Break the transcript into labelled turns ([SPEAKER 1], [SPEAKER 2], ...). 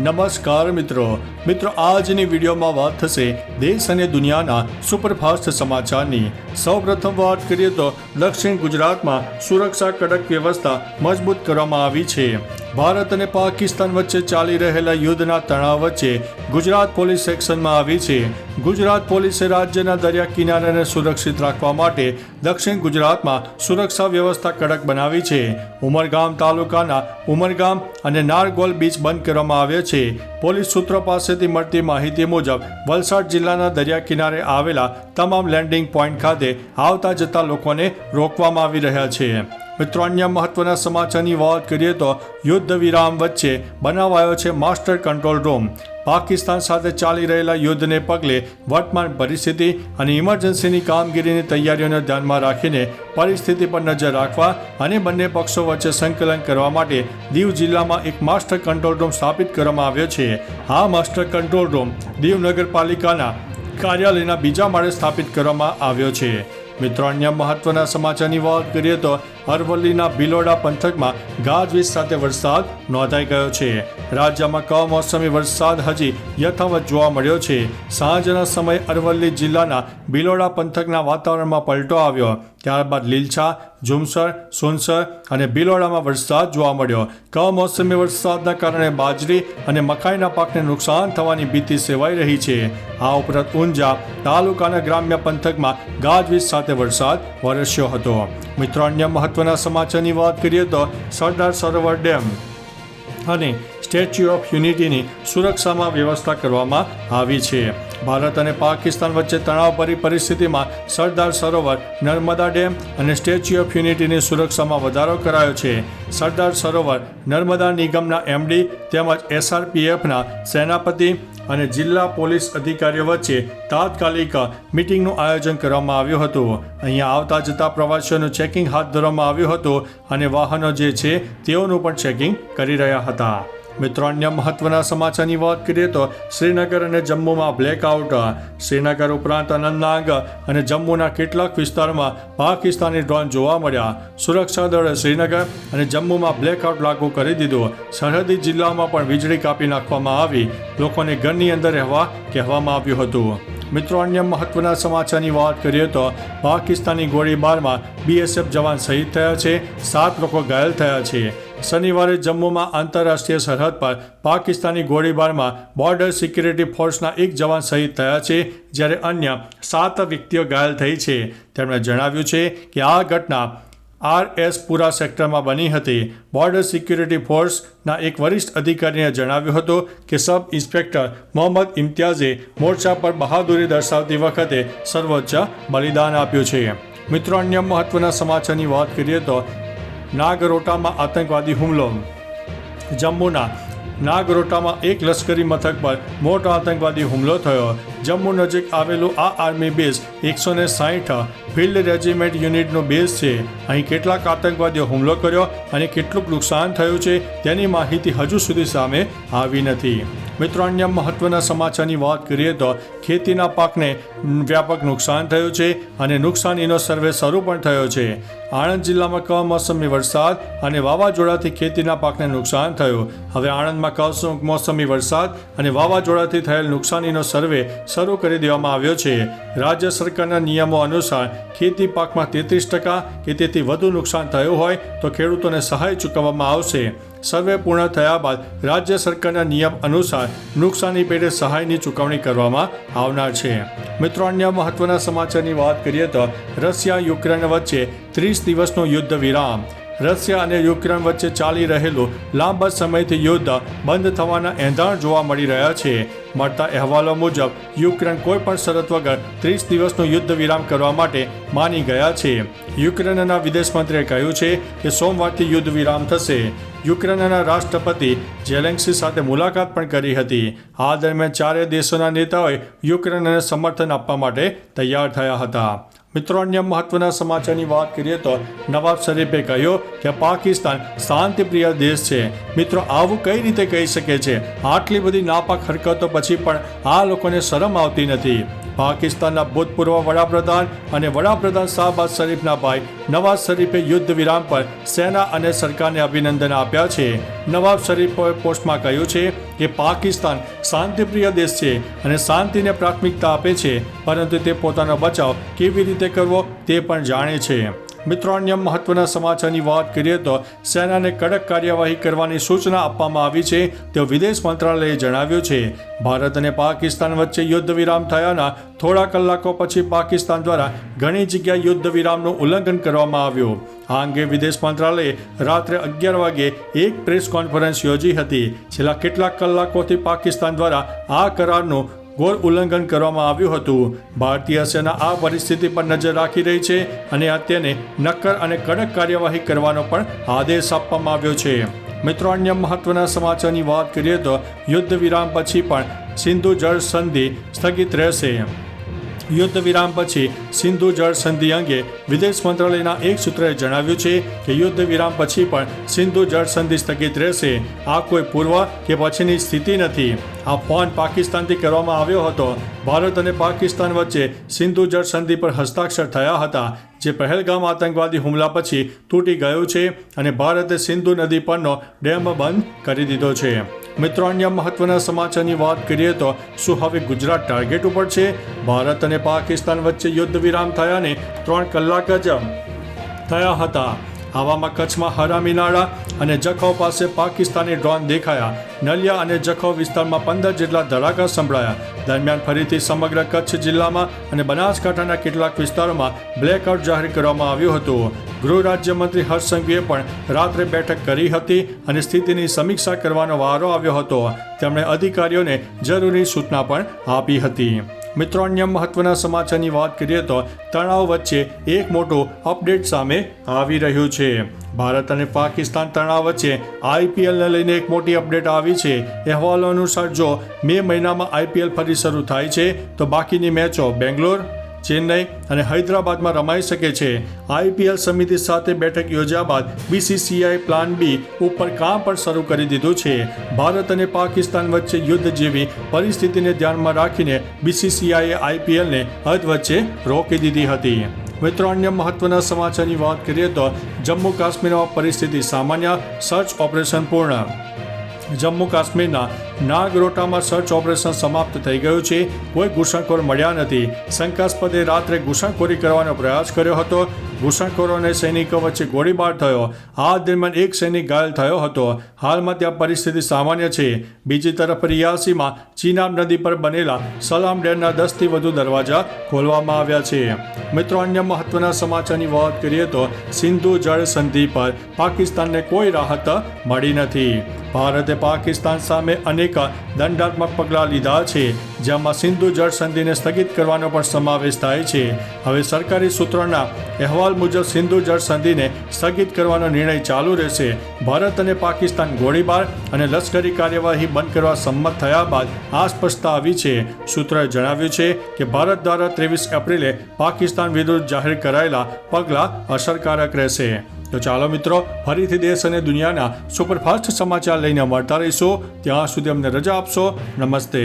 [SPEAKER 1] નમસ્કાર મિત્રો આજની વિડીયોમાં વાત થશે દેશ અને દુનિયાના સુપરફાસ્ટ સમાચારની। સૌપ્રથમ વાત કરીએ તો દક્ષિણ ગુજરાતમાં સુરક્ષા કડક વ્યવસ્થા મજબૂત કરવામાં આવી છે। ભારત અને પાકિસ્તાન વચ્ચે ચાલી રહેલા યુદ્ધના તણાવ વચ્ચે ગુજરાત પોલીસ એક્શનમાં આવી છે। ગુજરાત પોલીસે રાજ્યના દરિયા કિનારાને સુરક્ષિત રાખવા માટે દક્ષિણ ગુજરાતમાં સુરક્ષા વ્યવસ્થા કડક બનાવી છે। ઉમરગામ તાલુકાના ઉમરગામ અને નારગોલ બીચ બંધ કરવામાં આવ્યા છે। પોલીસ સૂત્રો પાસેથી મળતી માહિતી મુજબ વલસાડ જિલ્લાના દરિયા કિનારે આવેલા તમામ લેન્ડિંગ પોઈન્ટ ખાતે આવતા જતા લોકોને રોકવામાં આવી રહ્યા છે। મિત્રો, અન્ય મહત્વના સમાચારની વાત કરીએ તો યુદ્ધ વિરામ વચ્ચે બનાવાયો છે માસ્ટર કંટ્રોલ રૂમ। પાકિસ્તાન સાથે ચાલી રહેલા યુદ્ધને પગલે વર્તમાન પરિસ્થિતિ અને ઇમરજન્સીની કામગીરીની તૈયારીઓને ધ્યાનમાં રાખીને પરિસ્થિતિ પર નજર રાખવા અને બંને પક્ષો વચ્ચે સંકલન કરવા માટે દીવ જિલ્લામાં એક માસ્ટર કંટ્રોલ રૂમ સ્થાપિત કરવામાં આવ્યો છે। આ માસ્ટર કંટ્રોલ રૂમ દીવ નગરપાલિકાના કાર્યાલયના બીજા માળે સ્થાપિત કરવામાં આવ્યો છે। મિત્રો, અન્ય મહત્વના સમાચારની વાત કરીએ તો અરવલ્લીના ભિલોડા પંથકમાં ગાજવીજ સાથે વરસાદ નોંધાઈ ગયો છે। રાજ્યમાં કમોસમી વરસાદ હજી યથાવત જોવા મળ્યો છે। સાંજના સમયે અરવલ્લી જિલ્લાના ભિલોડા પંથકના વાતાવરણમાં પલટો આવ્યો, ત્યારબાદ લીલછા, ઝુમસર, સુનસર અને ભિલોડામાં વરસાદ જોવા મળ્યો। કમોસમી વરસાદના કારણે બાજરી અને મકાઈના પાકને નુકસાન થવાની ભીતિ સેવાઈ રહી છે। આ ઉપરાંત ઊંઝા તાલુકાના ગ્રામ્ય પંથકમાં ગાજવીજ સાથે વરસાદ વરસ્યો હતો। મિત્રો, અન્ય મહત્વના સમાચારની વાત કરીએ તો સરદાર સરોવર ડેમ અને સ્ટેચ્યુ ઓફ યુનિટીની સુરક્ષામાં વ્યવસ્થા કરવામાં આવી છે। ભારત અને પાકિસ્તાન વચ્ચે તણાવભરી પરિસ્થિતિમાં સરદાર સરોવર, નર્મદા ડેમ અને સ્ટેચ્યુ ઓફ યુનિટીની સુરક્ષામાં વધારો કરાયો છે। સરદાર સરોવર નર્મદા નિગમના એમડી તેમજ એસઆરપીએફના સેનાપતિ અને જિલ્લા પોલીસ અધિકારીઓ વચ્ચે તાત્કાલિક મિટિંગનું આયોજન કરવામાં આવ્યું હતું। અહીંયા આવતા જતા પ્રવાસીઓનું ચેકિંગ હાથ ધરવામાં આવ્યું હતું અને વાહનો જે છે તેઓનું પણ ચેકિંગ કરી રહ્યા હતા। મિત્રો, અન્ય મહત્વના સમાચારની વાત કરીએ તો શ્રીનગર અને જમ્મુમાં બ્લેકઆઉટ। શ્રીનગર ઉપરાંત અનંતનાગ અને જમ્મુના કેટલાક વિસ્તારોમાં પાકિસ્તાની ડ્રોન જોવા મળ્યા। સુરક્ષા દળે શ્રીનગર અને જમ્મુમાં બ્લેકઆઉટ લાગુ કરી દીધું। સરહદી જિલ્લાઓમાં પણ વીજળી કાપી નાખવામાં આવી, લોકોને ઘરની અંદર રહેવા કહેવામાં આવ્યું હતું। મિત્રો, અન્ય મહત્વના સમાચારની વાત કરીએ તો પાકિસ્તાની ગોળીબારમાં બીએસએફ જવાન શહીદ થયા છે, 7 લોકો ઘાયલ થયા છે। શનિવારે જમ્મુમાં આંતરરાષ્ટ્રીય સરહદ પર પાકિસ્તાની ગોળીબારમાં બોર્ડર સિક્યુરિટી ફોર્સના એક જવાન શહીદ થયા છે, જ્યારે અન્ય 7 વ્યક્તિઓ ઘાયલ થઈ છે। તેમણે જણાવ્યું છે કે આ ઘટના RS-પુરા સેક્ટરમાં બની હતી। બોર્ડર સિક્યુરિટી ફોર્સના એક વરિષ્ઠ અધિકારીએ જણાવ્યું હતું કે સબ ઇન્સ્પેક્ટર મોહમ્મદ ઇમ્તિયાઝે મોરચા પર બહાદુરી દર્શાવતી વખતે સર્વોચ્ચ બલિદાન આપ્યું છે। મિત્રો, અન્ય મહત્વના સમાચારની વાત કરીએ તો નાગરોટામાં આતંકવાદી હુમલો। જમ્મુના નાગરોટામાં એક લશ્કરી મથક પર મોટો આતંકવાદી હુમલો થયો। જમ્મુ નજીક આવેલું આ આર્મી બેઝ 160 ફિલ્ડ રેજિમેન્ટ યુનિટનું બેઝ છે। અહીં કેટલાક આતંકવાદીઓ હુમલો કર્યો અને કેટલું નુકસાન થયું છે તેની માહિતી હજુ સુધી સામે આવી નથી। મિત્રો, અન્ય મહત્વના સમાચારની વાત કરીએ તો ખેતીના પાકને વ્યાપક નુકસાન થયું છે અને નુકસાનીનો સર્વે શરૂ પણ થયો છે। આણંદ જિલ્લામાં કમોસમી વરસાદ અને વાવાઝોડાથી ખેતીના પાકને નુકસાન થયું। હવે આણંદમાં કમોસમી વરસાદ અને વાવાઝોડાથી થયેલ નુકસાનીનો સર્વે શરૂ કરી દેવામાં આવ્યો છે। રાજ્ય સરકારના નિયમો અનુસાર ખેતી પાકમાં 33% કે તેથી વધુ નુકસાન થયું હોય તો ખેડૂતોને સહાય ચૂકવવામાં આવશે। સર્વે પૂર્ણ થયા બાદ રાજ્ય સરકારના નિયમ અનુસાર નુકસાની પેટે સહાયની ચૂકવણી કરવામાં આવનાર છે। મિત્રો, અન્ય મહત્વના સમાચારની વાત કરીએ તો રશિયા યુક્રેન વચ્ચે 30 દિવસનો યુદ્ધ વિરામ। રશિયા અને યુક્રેન વચ્ચે ચાલી રહેલું લાંબા સમયથી યુદ્ધ બંધ થવાના એંધાણ જોવા મળી રહ્યા છે। મળતા અહેવાલો મુજબ યુક્રેન કોઈ પણ શરત વગર 30 દિવસનો યુદ્ધ વિરામ કરવા માટે માની ગયા છે। યુક્રેનના વિદેશ મંત્રીએ કહ્યું છે કે સોમવારથી યુદ્ધ વિરામ થશે। યુક્રેનના રાષ્ટ્રપતિ ઝેલેન્સ્કી સાથે મુલાકાત પણ કરી હતી। આ દરમિયાન ચારેય દેશોના નેતાઓએ યુક્રેનને સમર્થન આપવા માટે તૈયાર થયા હતા। મિત્રો, અન્ય મહત્વના સમાચારની વાત કરીએ તો નવાબ શરીફે કહ્યું કે પાકિસ્તાન શાંતિપ્રિય દેશ છે। મિત્રો, આવું કઈ રીતે કહી શકે છે? આટલી બધી નાપાક હરકતો પછી પણ આ લોકોને શરમ આવતી નથી। પાકિસ્તાનના ભૂતપૂર્વ વડાપ્રધાન અને વડાપ્રધાન શાહબાઝ શરીફના ભાઈ નવાઝ શરીફે યુદ્ધ વિરામ પર સેના અને સરકારને અભિનંદન આપ્યા છે. નવાઝ શરીફે પોસ્ટમાં કહ્યું છે કે પાકિસ્તાન શાંતિપ્રિય દેશ છે અને શાંતિને પ્રાથમિકતા આપે છે, પરંતુ તે પોતાનો બચાવ કેવી રીતે કરવો તે પણ જાણે છે. મિત્રો, અન્ય મહત્વના સમાચારની વાત કરીએ તો સેનાને કડક કાર્યવાહી કરવાની સૂચના આપવામાં આવી છે તેવું વિદેશ મંત્રાલયે જણાવ્યું છે. ભારત અને પાકિસ્તાન વચ્ચે યુદ્ધ વિરામ થયાના થોડા કલાકો પછી પાકિસ્તાન દ્વારા ઘણી જગ્યાએ યુદ્ધ વિરામનું ઉલ્લંઘન કરવામાં આવ્યું. આ અંગે વિદેશ મંત્રાલયે રાત્રે 11 વાગે એક પ્રેસ કોન્ફરન્સ યોજી હતી. છેલ્લા કેટલાક કલાકોથી પાકિસ્તાન દ્વારા આ કરારનું ઘોર ઉલ્લંઘન કરવામાં આવ્યું હતું. ભારતીય સેના આ પરિસ્થિતિ પર નજર રાખી રહી છે અને તેને નક્કર અને કડક કાર્યવાહી કરવાનો પણ આદેશ આપવામાં આવ્યો છે. મિત્રો, અન્ય મહત્વના સમાચારની વાત કરીએ તો યુદ્ધ વિરામ પછી પણ સિંધુ જળ સંધિ સ્થગિત રહેશે. યુદ્ધ વિરામ પછી સિંધુ જળ સંધિ અંગે વિદેશ મંત્રાલયના એક સૂત્રએ જણાવ્યું છે કે યુદ્ધ વિરામ પછી પણ સિંધુ જળ સંધિ સ્થગિત રહેશે. આ કોઈ પૂર્વ કે પછીની સ્થિતિ નથી. આ ફોન પાકિસ્તાનથી કરવામાં આવ્યો હતો. ભારત અને પાકિસ્તાન વચ્ચે સિંધુ જળ સંધિ પર હસ્તાક્ષર થયા હતા, જે પહેલગામ આતંકવાદી હુમલા પછી તૂટી ગયું છે અને ભારતે સિંધુ નદી પરનો ડેમ બંધ કરી દીધો છે. મિત્રો, અન્ય મહત્વના સમાચારની વાત કરીએ તો શું હવે ગુજરાત ટાર્ગેટ ઉપર છે? ભારત અને પાકિસ્તાન વચ્ચે યુદ્ધ વિરામ થયાને 3 કલાક જ થયા હતા. આવામાં કચ્છમાં હરામીનાળા અને જખૌ પાસે પાકિસ્તાની ડ્રોન દેખાયા. નલિયા અને જખૌ વિસ્તારમાં 15 જેટલા ધડાકા સંભળાયા. દરમિયાન ફરીથી સમગ્ર કચ્છ જિલ્લામાં અને બનાસકાંઠાના કેટલાક વિસ્તારોમાં બ્લેકઆઉટ જાહેર કરવામાં આવ્યું હતું. ગૃહ રાજ્યમંત્રી હર્ષ સંઘવીએ પણ રાત્રે બેઠક કરી હતી અને સ્થિતિની સમીક્ષા કરવાનો વારો આવ્યો હતો. તેમણે અધિકારીઓને જરૂરી સૂચના પણ આપી હતી. મિત્રો, અન્ય મહત્વના સમાચારની વાત કરીએ તો તણાવ વચ્ચે એક મોટું અપડેટ સામે આવી રહ્યું છે. ભારત અને પાકિસ્તાન તણાવ વચ્ચે IPLને લઈને એક મોટી અપડેટ આવી છે. અહેવાલો અનુસાર જો મે મહિનામાં IPL ફરી શરૂ થાય છે તો બાકીની મેચો બેંગ્લોર, ચેન્નઈ અને હૈદરાબાદમાં રમાઈ શકે છે. IPL સમિતિ સાથે બેઠક યોજ્યા બાદ BCCI પ્લાન B ઉપર કામ પણ શરૂ કરી દીધું છે. ભારત અને પાકિસ્તાન વચ્ચે યુદ્ધ જેવી પરિસ્થિતિને ધ્યાનમાં રાખીને BCCIએ IPLને અધવચ્ચે રોકી દીધી હતી. મિત્રો, અન્ય મહત્વના સમાચારની વાત કરીએ તો જમ્મુ કાશ્મીરમાં પરિસ્થિતિ સામાન્ય, સર્ચ ઓપરેશન પૂર્ણ. જમ્મુ કાશ્મીરના નાગરોટામાં સર્ચ ઓપરેશન સમાપ્ત થઈ ગયું છે. કોઈ ઘૂસણખોર મળ્યા નથી. શંકાસ્પદે રાત્રે ઘૂસણખોરી કરવાનો પ્રયાસ કર્યો હતો. ઘૂસણખોરો અને સૈનિકો વચ્ચે ગોળીબાર થયો. આ દરમિયાન એક સૈનિક ઘાયલ થયો હતો. હાલમાં ત્યાં પરિસ્થિતિ સામાન્ય છે. બીજી તરફ રિયાસીમાં ચીનાબ નદી પર બનેલા સલામ ડેમના 10થી વધુ દરવાજા ખોલવામાં આવ્યા છે. મિત્રો, અન્ય મહત્વના સમાચારની વાત કરીએ તો સિંધુ જળ સંધિ પર પાકિસ્તાનને કોઈ રાહત મળી નથી. ભારતે પાકિસ્તાન સામે અનેક દંડાત્મક પગલાં લીધા છે, જેમાં સિંધુ જળ સંધિને સ્થગિત કરવાનો પણ સમાવેશ થાય છે. હવે સરકારી સૂત્રોના અહેવાલ મુજબ સિંધુ જળ સંધિને સ્થગિત કરવાનો નિર્ણય ચાલુ રહેશે. ભારત અને પાકિસ્તાન ગોળીબાર અને લશ્કરી કાર્યવાહી બંધ કરવા સંમત થયા બાદ આ સ્પષ્ટતા આવી છે. સૂત્રોએ જણાવ્યું છે કે ભારત દ્વારા 23 એપ્રિલે પાકિસ્તાન વિરુદ્ધ જાહેર કરાયેલા પગલાં અસરકારક રહેશે. તો ચાલો મિત્રો, ફરીથી દેશ અને દુનિયાના સુપરફાસ્ટ સમાચાર લઈને મળતા રહીશું. ત્યાં સુધી અમને રજા આપશો. નમસ્તે.